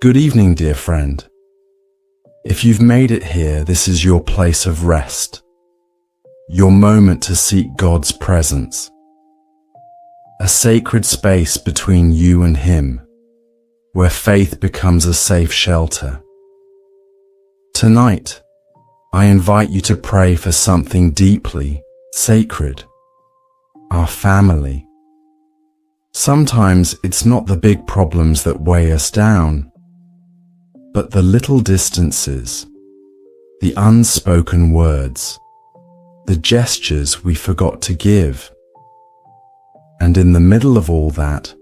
Good evening, dear friend. If you've made it here, this is your place of rest, your moment to seek God's presence, a sacred space between you and Him, where faith becomes a safe shelter. Tonight, I invite you to pray for something deeply sacred, our family. Sometimes it's not the big problems that weigh us down, but the little distances, the unspoken words, the gestures we forgot to give. And in the middle of all that,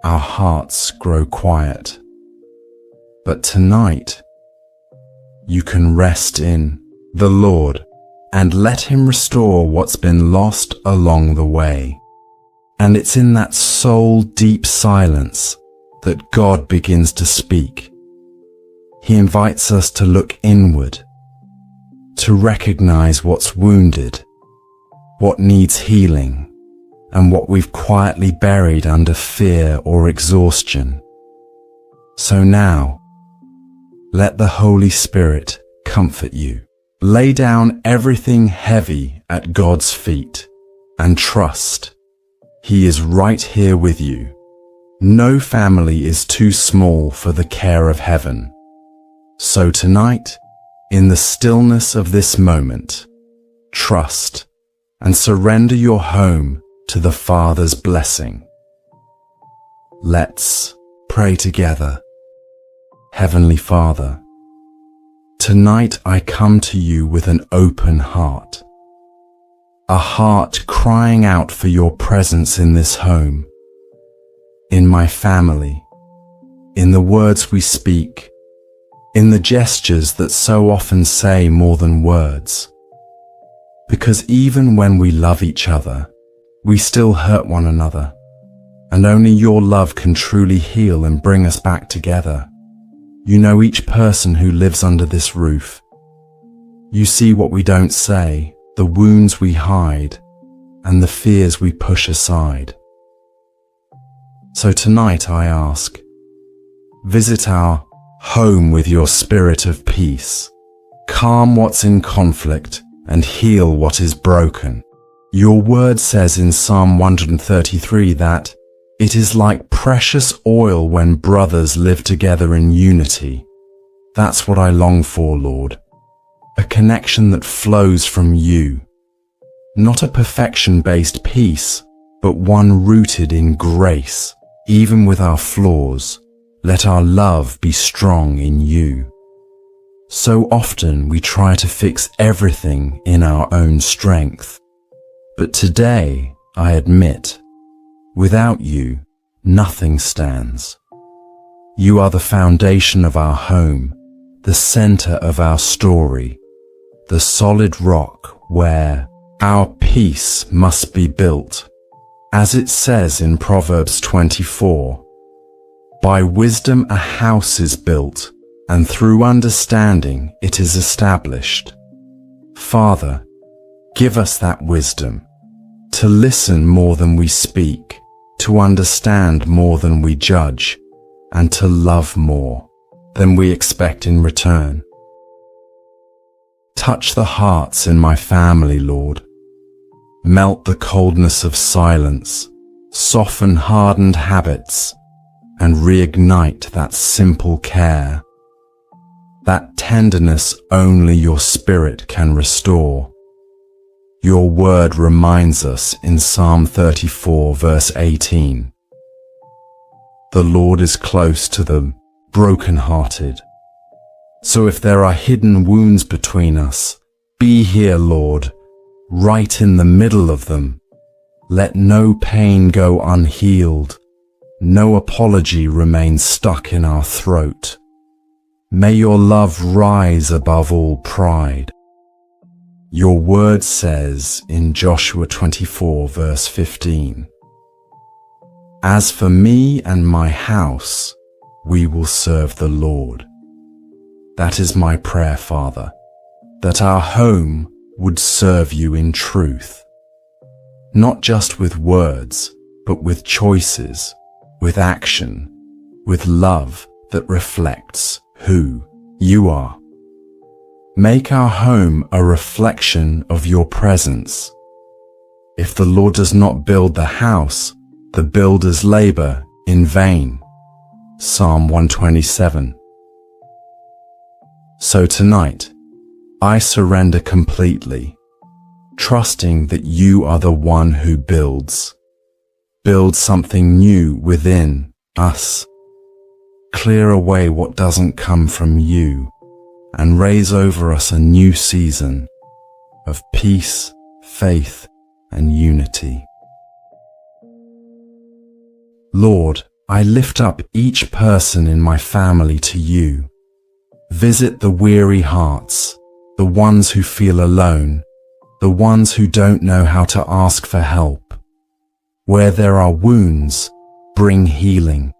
our hearts grow quiet. But tonight, you can rest in the Lord and let Him restore what's been lost along the way. And it's in that soul-deep silence that God begins to speak. He invites us to look inward, to recognize what's wounded, what needs healing, and what we've quietly buried under fear or exhaustion. So now, let the Holy Spirit comfort you. Lay down everything heavy at God's feet and trust He is right here with you. No family is too small for the care of heaven. So tonight, in the stillness of this moment, trust and surrender your home to the Father's blessing. Let's pray together. Heavenly Father, tonight I come to you with an open heart, a heart crying out for your presence in this home, in my family, in the words we speak, in the gestures that so often say more than words. Because even when we love each other, we still hurt one another, and only your love can truly heal and bring us back together. You know each person who lives under this roof. You see what we don't say, the wounds we hide, and the fears we push aside. So tonight I ask, visit our home with your spirit of peace. Calm what's in conflict and heal what is broken. Your word says in Psalm 133 that it is like precious oil when brothers live together in unity. That's what I long for, Lord. A connection that flows from you. Not a perfection-based peace, but one rooted in grace. Even with our flaws, let our love be strong in you. So often we try to fix everything in our own strength. But today, I admit, without you, nothing stands. You are the foundation of our home, the center of our story, the solid rock where our peace must be built. As it says in Proverbs 24, by wisdom a house is built, and through understanding it is established. Father, give us that wisdom, to listen more than we speak, to understand more than we judge, and to love more than we expect in return. Touch the hearts in my family, Lord. Melt the coldness of silence, soften hardened habits, and reignite that simple care, that tenderness only your Spirit can restore. Your word reminds us in Psalm 34 verse 18, the Lord is close to the brokenhearted. So if there are hidden wounds between us, be here, Lord, right in the middle of them. Let no pain go unhealed. No apology remain stuck in our throat. May your love rise above all pride. Your word says in Joshua 24 verse 15, as for me and my house, we will serve the Lord. That is my prayer, Father, that our home would serve you in truth, not just with words, but with choices, with action, with love that reflects who you are. Make our home a reflection of your presence. If the Lord does not build the house, the builders labor in vain. Psalm 127. So tonight, I surrender completely, trusting that you are the one who builds. Build something new within us. Clear away what doesn't come from you, and raise over us a new season of peace, faith, and unity. Lord, I lift up each person in my family to you. Visit the weary hearts, the ones who feel alone, the ones who don't know how to ask for help. Where there are wounds, bring healing.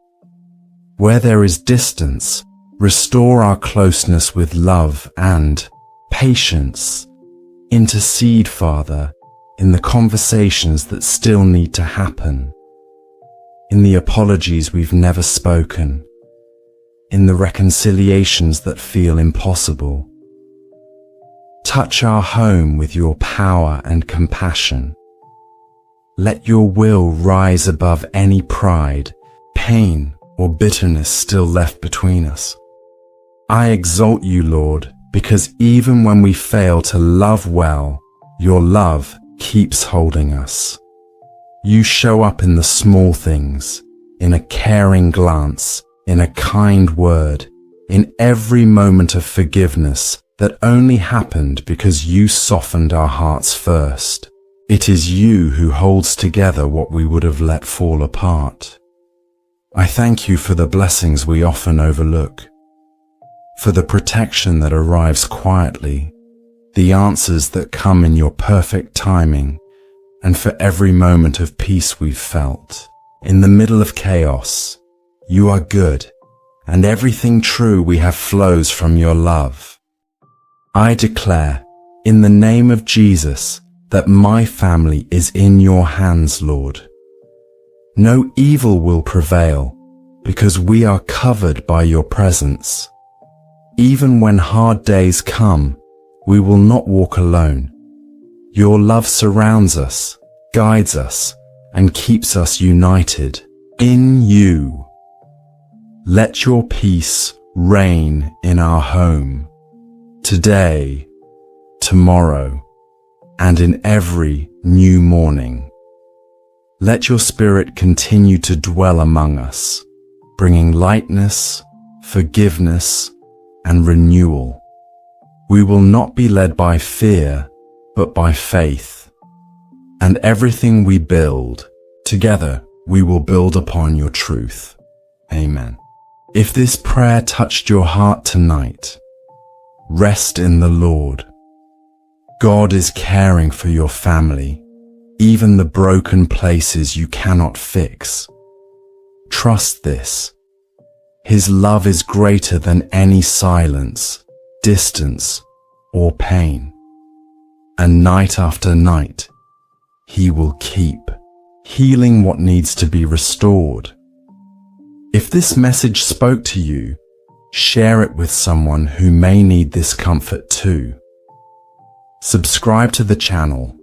Where there is distance, restore our closeness with love and patience. Intercede, Father, in the conversations that still need to happen, in the apologies we've never spoken, in the reconciliations that feel impossible. Touch our home with your power and compassion. Let your will rise above any pride, pain, or bitterness still left between us. I exalt you, Lord, because even when we fail to love well, your love keeps holding us. You show up in the small things, in a caring glance, in a kind word, in every moment of forgiveness that only happened because you softened our hearts first. It is you who holds together what we would have let fall apart. I thank you for the blessings we often overlook, for the protection that arrives quietly, the answers that come in your perfect timing, and for every moment of peace we've felt. In the middle of chaos, you are good, and everything true we have flows from your love. I declare, in the name of Jesus, that my family is in your hands, Lord. No evil will prevail, because we are covered by your presence. Even when hard days come, we will not walk alone. Your love surrounds us, guides us, and keeps us united in you. Let your peace reign in our home, today, tomorrow, and in every new morning. Let your Spirit continue to dwell among us, bringing lightness, forgiveness, and renewal. We will not be led by fear, but by faith. And everything we build, together we will build upon your truth. Amen. If this prayer touched your heart tonight, rest in the Lord. God is caring for your family, even the broken places you cannot fix. Trust this. His love is greater than any silence, distance, or pain. And night after night, he will keep healing what needs to be restored. If this message spoke to you, share it with someone who may need this comfort too. Subscribe to the channel,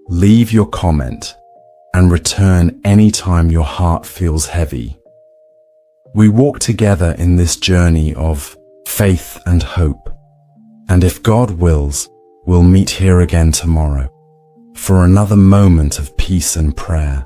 leave your comment, and return anytime your heart feels heavy. We walk together in this journey of faith and hope, and if God wills, we'll meet here again tomorrow for another moment of peace and prayer.